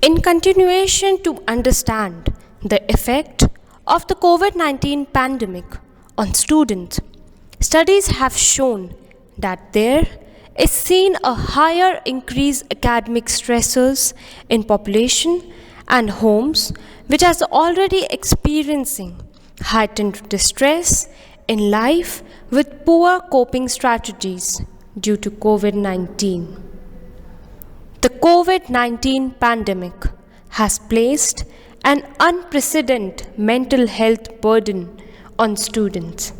In continuation to understand the effect of the COVID-19 pandemic on students, studies have shown that there is seen a higher increase academic stressors in population and homes which has already experiencing heightened distress in life with poor coping strategies due to COVID-19. The COVID-19 pandemic has placed an unprecedented mental health burden on students.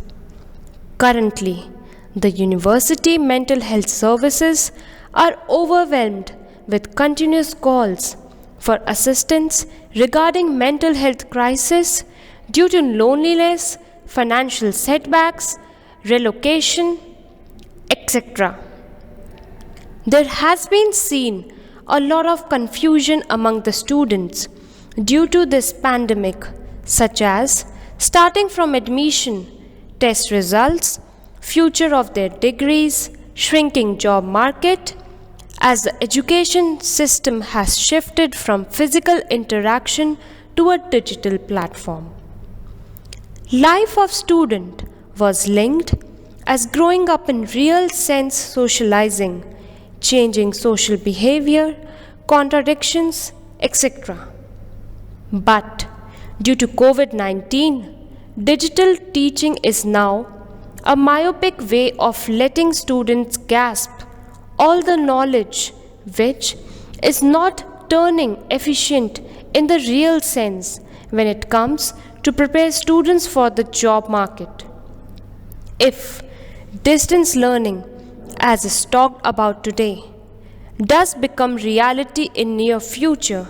Currently, the university mental health services are overwhelmed with continuous calls for assistance regarding mental health crisis due to loneliness, financial setbacks, relocation, etc. There has been seen a lot of confusion among the students due to this pandemic, such as starting from admission, test results, future of their degrees, shrinking job market, as the education system has shifted from physical interaction to a digital platform. Life of student was linked as growing up in real sense socializing, changing social behavior, contradictions, etc. But due to COVID-19, digital teaching is now a myopic way of letting students grasp all the knowledge which is not turning efficient in the real sense when it comes to prepare students for the job market. If distance learning, as is talked about today, does become reality in near future,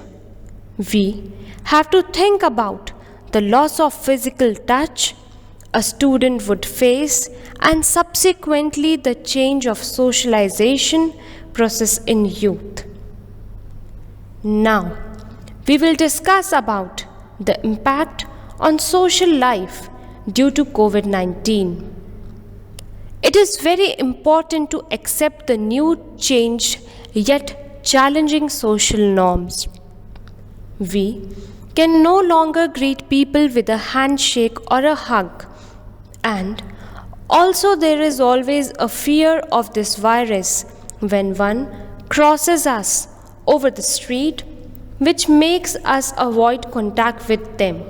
we have to think about the loss of physical touch a student would face and subsequently the change of socialization process in youth. Now, we will discuss about the impact on social life due to COVID-19. It is very important to accept the new changed yet challenging social norms. We can no longer greet people with a handshake or a hug, and also there is always a fear of this virus when one crosses us over the street, which makes us avoid contact with them.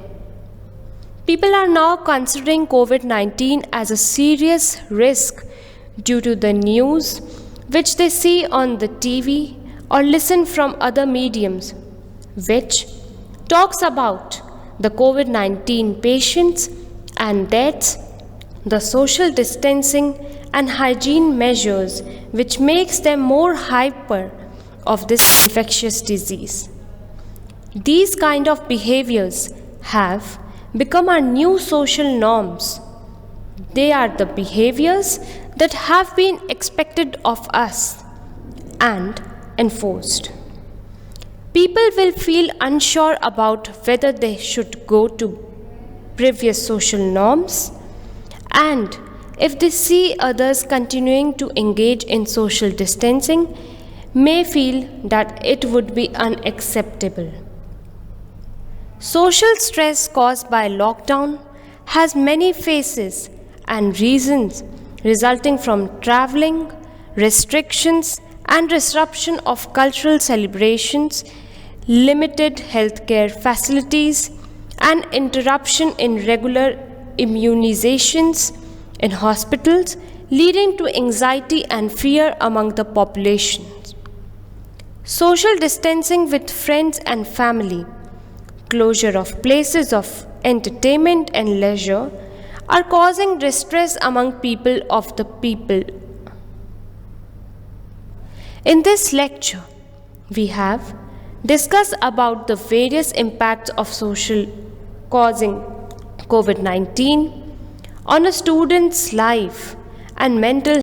People are now considering COVID-19 as a serious risk due to the news which they see on the TV or listen from other mediums, which talks about the COVID-19 patients and deaths, the social distancing and hygiene measures which makes them more hyper of this infectious disease. These kind of behaviors have become our new social norms. They are the behaviors that have been expected of us and enforced. People will feel unsure about whether they should go to previous social norms, and if they see others continuing to engage in social distancing, may feel that it would be unacceptable. Social stress caused by lockdown has many faces and reasons resulting from traveling, restrictions and disruption of cultural celebrations, limited healthcare facilities and interruption in regular immunizations in hospitals, leading to anxiety and fear among the population. Social distancing with friends and family, closure of places of entertainment and leisure are causing distress among people of the people. In this lecture, we have discussed about the various impacts of social causing COVID-19 on a student's life and mental